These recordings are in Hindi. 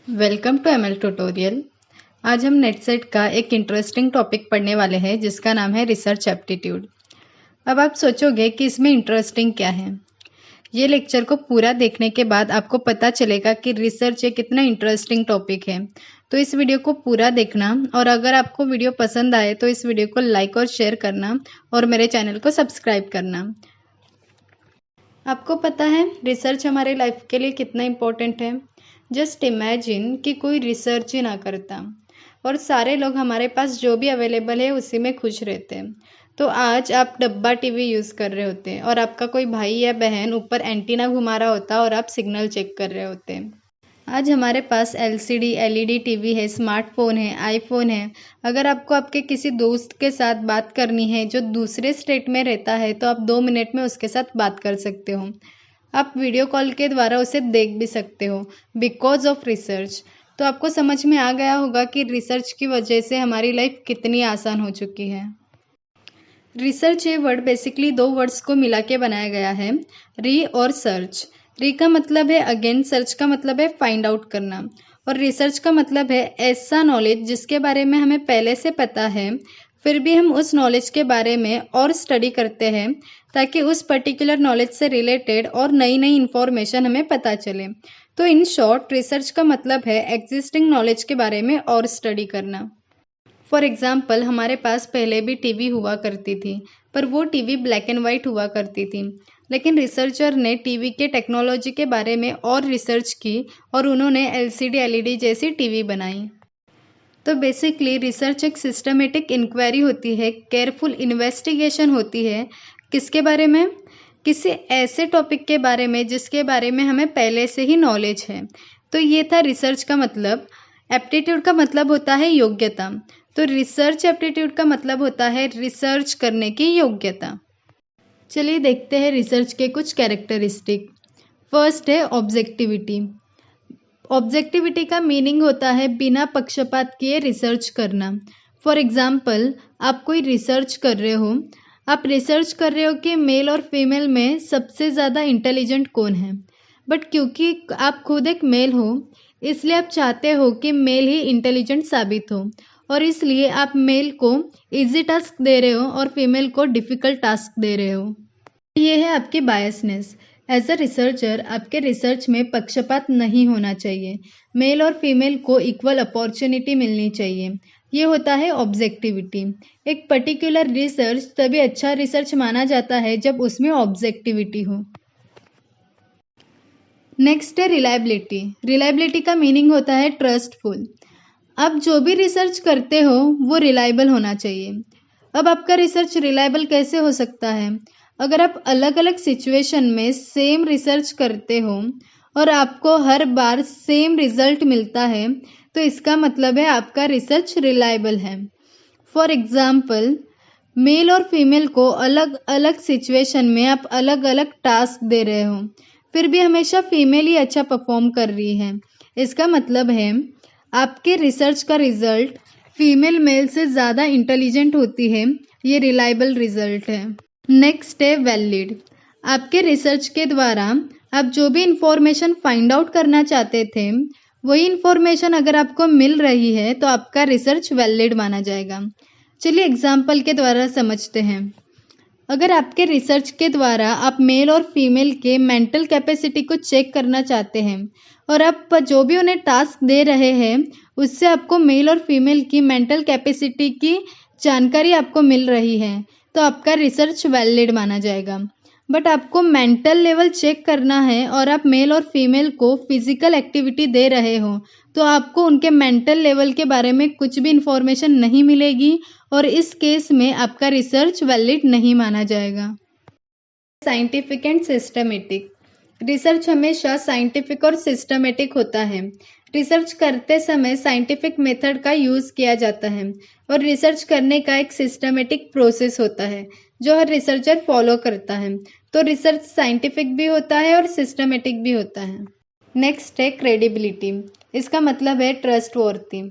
Welcome to ML tutorial. आज हम नेट सेट का एक इंटरेस्टिंग टॉपिक पढ़ने वाले हैं जिसका नाम है रिसर्च एप्टीट्यूड। अब आप सोचोगे कि इसमें इंटरेस्टिंग क्या है। ये लेक्चर को पूरा देखने के बाद आपको पता चलेगा कि रिसर्च एक कितना इंटरेस्टिंग टॉपिक है। तो इस वीडियो को पूरा देखना और अगर आपको वीडियो पसंद आए तो इस वीडियो को लाइक और शेयर करना और मेरे चैनल को सब्सक्राइब करना। आपको पता है रिसर्च हमारे लाइफ के लिए कितना इम्पोर्टेंट है। जस्ट इमेजिन कि कोई रिसर्च ही ना करता और सारे लोग हमारे पास जो भी अवेलेबल है उसी में खुश रहते हैं। तो आज आप डब्बा टीवी यूज़ कर रहे होते हैं और आपका कोई भाई या बहन ऊपर एंटीना घुमा रहा होता और आप सिग्नल चेक कर रहे होते हैं। आज हमारे पास एलसीडी एलईडी टीवी है, स्मार्टफोन है, आईफोन है। अगर आपको आपके किसी दोस्त के साथ बात करनी है जो दूसरे स्टेट में रहता है तो आप 2 मिनट में उसके साथ बात कर सकते हो। आप वीडियो कॉल के द्वारा उसे देख भी सकते हो बिकॉज ऑफ रिसर्च। तो आपको समझ में आ गया होगा कि रिसर्च की वजह से हमारी लाइफ कितनी आसान हो चुकी है। रिसर्च ये वर्ड बेसिकली 2 वर्ड्स को मिला के बनाया गया है, री और सर्च। री का मतलब है अगेन, सर्च का मतलब है फाइंड आउट करना और रिसर्च का मतलब है ऐसा नॉलेज जिसके बारे में हमें पहले से पता है फिर भी हम उस नॉलेज के बारे में और स्टडी करते हैं ताकि उस पर्टिकुलर नॉलेज से रिलेटेड और नई नई इन्फॉर्मेशन हमें पता चले। तो इन शॉर्ट रिसर्च का मतलब है एग्जिस्टिंग नॉलेज के बारे में और स्टडी करना। फॉर एग्जाम्पल हमारे पास पहले भी टीवी हुआ करती थी पर वो टीवी ब्लैक एंड वाइट हुआ करती थी, लेकिन रिसर्चर ने टीवी के टेक्नोलॉजी के बारे में और रिसर्च की और उन्होंने एलसीडी एलईडी जैसी टीवी बनाई। तो बेसिकली रिसर्च एक सिस्टमेटिक इंक्वायरी होती है, केयरफुल इन्वेस्टिगेशन होती है। किसके बारे में? किसी ऐसे टॉपिक के बारे में जिसके बारे में हमें पहले से ही नॉलेज है। तो ये था रिसर्च का मतलब। एप्टीट्यूड का मतलब होता है योग्यता। तो रिसर्च एप्टीट्यूड का मतलब होता है रिसर्च करने की योग्यता। चलिए देखते हैं रिसर्च के कुछ कैरेक्टरिस्टिक। फर्स्ट है ऑब्जेक्टिविटी। ऑब्जेक्टिविटी का मीनिंग होता है बिना पक्षपात किए रिसर्च करना। फॉर एग्जाम्पल आप कोई रिसर्च कर रहे हो, आप रिसर्च कर रहे हो कि मेल और फीमेल में सबसे ज़्यादा इंटेलिजेंट कौन है, बट क्योंकि आप खुद एक मेल हो इसलिए आप चाहते हो कि मेल ही इंटेलिजेंट साबित हो और इसलिए आप मेल को इजी टास्क दे रहे हो और फीमेल को डिफ़िकल्ट टास्क दे रहे हो। ये है आपकी बायसनेस। एज अ रिसर्चर आपके रिसर्च में पक्षपात नहीं होना चाहिए। मेल और फीमेल को इक्वल अपॉर्चुनिटी मिलनी चाहिए। ये होता है ऑब्जेक्टिविटी। एक पर्टिकुलर रिसर्च तभी अच्छा रिसर्च माना जाता है जब उसमें ऑब्जेक्टिविटी हो। नेक्स्ट है रिलायबिलिटी। रिलायबिलिटी का मीनिंग होता है ट्रस्टफुल। आप जो भी रिसर्च करते हो वो रिलायबल होना चाहिए। अब आपका रिसर्च रिलायबल कैसे हो सकता है? अगर आप अलग अलग सिचुएशन में सेम रिसर्च करते हो और आपको हर बार सेम रिजल्ट मिलता है तो इसका मतलब है आपका रिसर्च रिलायबल है। फॉर एग्जाम्पल मेल और फीमेल को अलग अलग सिचुएशन में आप अलग अलग टास्क दे रहे हो फिर भी हमेशा फीमेल ही अच्छा परफॉर्म कर रही है। इसका मतलब है आपके रिसर्च का रिजल्ट फीमेल मेल से ज़्यादा इंटेलिजेंट होती है। ये रिलायबल रिजल्ट है। नेक्स्ट है वैलिड। आपके रिसर्च के द्वारा आप जो भी इंफॉर्मेशन फाइंड आउट करना चाहते थे वही इंफॉर्मेशन अगर आपको मिल रही है तो आपका रिसर्च वैलिड माना जाएगा। चलिए एग्जाम्पल के द्वारा समझते हैं। अगर आपके रिसर्च के द्वारा आप मेल और फीमेल के मेंटल कैपेसिटी को चेक करना चाहते हैं और आप जो भी उन्हें टास्क दे रहे हैं उससे आपको मेल और फीमेल की मेंटल कैपेसिटी की जानकारी आपको मिल रही है तो आपका रिसर्च वैलिड माना जाएगा। बट आपको मेंटल लेवल चेक करना है और आप मेल और फीमेल को फिजिकल एक्टिविटी दे रहे हो तो आपको उनके मेंटल लेवल के बारे में कुछ भी इंफॉर्मेशन नहीं मिलेगी और इस केस में आपका रिसर्च वैलिड नहीं माना जाएगा। Scientific and systematic. रिसर्च हमेशा साइंटिफिक और सिस्टमेटिक होता है। रिसर्च करते समय साइंटिफिक मेथड का यूज़ किया जाता है और रिसर्च करने का एक सिस्टमेटिक प्रोसेस होता है जो हर रिसर्चर फॉलो करता है। तो रिसर्च साइंटिफिक भी होता है और सिस्टमेटिक भी होता है। नेक्स्ट है क्रेडिबिलिटी। इसका मतलब है ट्रस्टवर्थी।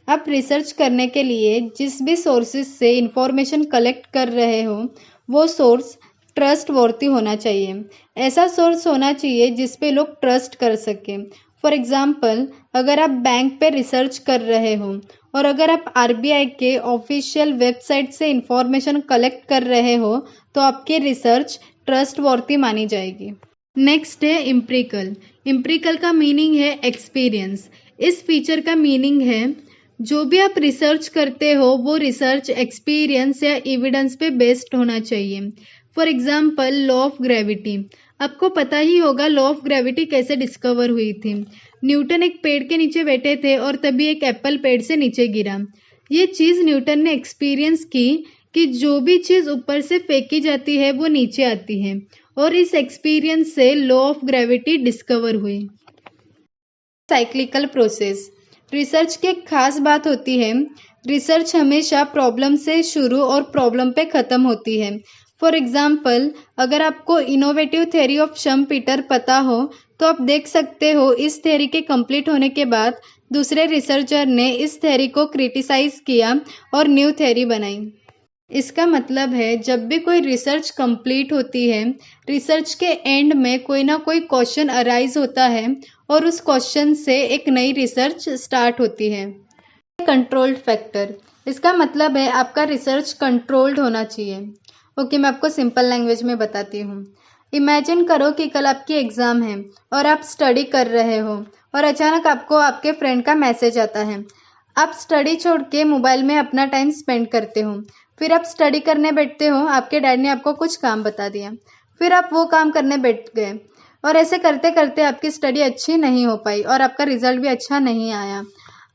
आप रिसर्च करने के लिए जिस भी सोर्सेज से इंफॉर्मेशन कलेक्ट कर रहे हो वो सोर्स ट्रस्टवर्थी होना चाहिए। ऐसा सोर्स होना चाहिए जिस पे लोग ट्रस्ट कर सकें। फॉर एग्जाम्पल, अगर आप बैंक पे रिसर्च कर रहे हो और अगर आप आरबीआई के ऑफिशियल वेबसाइट से इंफॉर्मेशन कलेक्ट कर रहे हो तो आपकी रिसर्च ट्रस्टवर्थी मानी जाएगी। नेक्स्ट है इम्प्रिकल। इम्प्रिकल का मीनिंग है एक्सपीरियंस। इस फीचर का मीनिंग है जो भी आप रिसर्च करते हो वो रिसर्च एक्सपीरियंस या एविडेंस पे बेस्ड होना चाहिए। For example, law of gravity. आपको पता ही होगा लॉ ऑफ ग्रेविटी कैसे डिस्कवर हुई थी। न्यूटन एक पेड़ के नीचे बैठे थे और तभी एक एप्पल पेड़ से नीचे गिरा। ये चीज़ न्यूटन ने एक्सपीरियंस की कि जो भी चीज़ ऊपर से फेंकी जाती है वो नीचे आती है, और इस एक्सपीरियंस से लॉ ऑफ ग्रेविटी डिस्कवर हुई। Cyclical process. रिसर्च की एक खास बात होती है, रिसर्च हमेशा प्रॉब्लम से शुरू और प्रॉब्लम पे ख़त्म होती है। फॉर एग्जाम्पल, अगर आपको इनोवेटिव थ्योरी ऑफ शम्पीटर पता हो तो आप देख सकते हो इस थ्योरी के कंप्लीट होने के बाद दूसरे रिसर्चर ने इस थ्योरी को क्रिटिसाइज किया और न्यू थ्योरी बनाई। इसका मतलब है जब भी कोई रिसर्च कंप्लीट होती है, रिसर्च के एंड में कोई ना कोई क्वेश्चन अराइज होता है और उस क्वेश्चन से एक नई रिसर्च स्टार्ट होती है। Controlled factor. इसका मतलब है आपका रिसर्च कंट्रोल्ड होना चाहिए। ओके, मैं आपको सिंपल लैंग्वेज में बताती हूँ। इमेजिन करो कि कल आपकी एग्ज़ाम है और आप स्टडी कर रहे हो और अचानक आपको आपके फ्रेंड का मैसेज आता है। आप स्टडी छोड़ के मोबाइल में अपना टाइम स्पेंड करते हो। फिर आप स्टडी करने बैठते हो, आपके डैड ने आपको कुछ काम बता दिया, फिर आप वो काम करने बैठ गए और ऐसे करते करते आपकी स्टडी अच्छी नहीं हो पाई और आपका रिजल्ट भी अच्छा नहीं आया।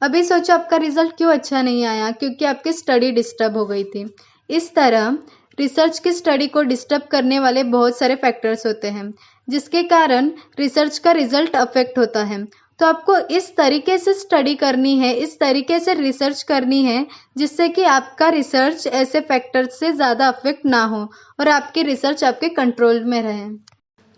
अभी सोचो आपका रिजल्ट क्यों अच्छा नहीं आया? क्योंकि आपकी स्टडी डिस्टर्ब हो गई थी। इस तरह रिसर्च की स्टडी को डिस्टर्ब करने वाले बहुत सारे फैक्टर्स होते हैं जिसके कारण रिसर्च का रिजल्ट अफेक्ट होता है। तो आपको इस तरीके से स्टडी करनी है, इस तरीके से रिसर्च करनी है जिससे कि आपका रिसर्च ऐसे फैक्टर्स से ज़्यादा अफेक्ट ना हो और आपकी रिसर्च आपके कंट्रोल में रहे।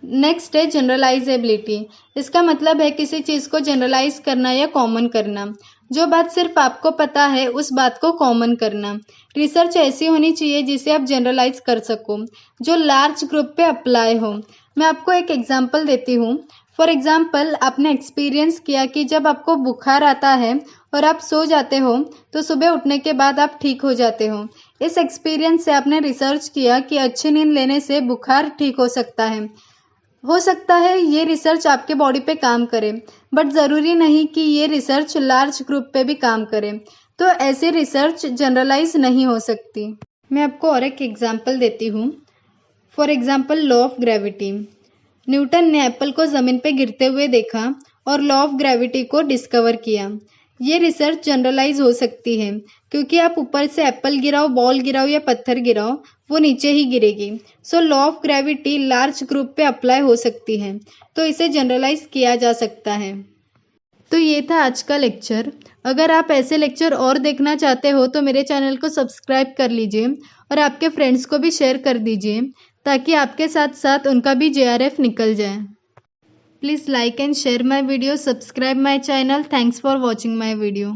नेक्स्ट है जनरलाइजेबिलिटी। इसका मतलब है किसी चीज़ को जनरलाइज करना या कॉमन करना। जो बात सिर्फ आपको पता है उस बात को कॉमन करना। रिसर्च ऐसी होनी चाहिए जिसे आप जनरलाइज कर सको, जो लार्ज ग्रुप पे अप्लाई हो। मैं आपको एक एग्जांपल देती हूँ। फॉर एग्जांपल, आपने एक्सपीरियंस किया कि जब आपको बुखार आता है और आप सो जाते हो तो सुबह उठने के बाद आप ठीक हो जाते हो। इस एक्सपीरियंस से आपने रिसर्च किया कि अच्छी नींद लेने से बुखार ठीक हो सकता है ये रिसर्च आपके बॉडी पे काम करे, बट ज़रूरी नहीं कि ये रिसर्च लार्ज ग्रुप पे भी काम करे। तो ऐसी रिसर्च जनरलाइज नहीं हो सकती। मैं आपको और एक एग्जांपल देती हूँ। For example, law of gravity. Newton ने एप्पल को ज़मीन पे गिरते हुए देखा और लॉ ऑफ ग्रेविटी को डिस्कवर किया। ये रिसर्च जनरलाइज हो सकती है क्योंकि आप ऊपर से एप्पल गिराओ, बॉल गिराओ या पत्थर गिराओ, वो नीचे ही गिरेगी। So law of gravity large group पे अप्लाई हो सकती है, तो इसे जनरलाइज किया जा सकता है। तो ये था आज का लेक्चर। अगर आप ऐसे लेक्चर और देखना चाहते हो तो मेरे चैनल को सब्सक्राइब कर लीजिए और आपके फ्रेंड्स को भी शेयर कर दीजिए ताकि आपके साथ साथ उनका भी JRF निकल जाए। Please like and share my video, subscribe my channel. Thanks for watching my video.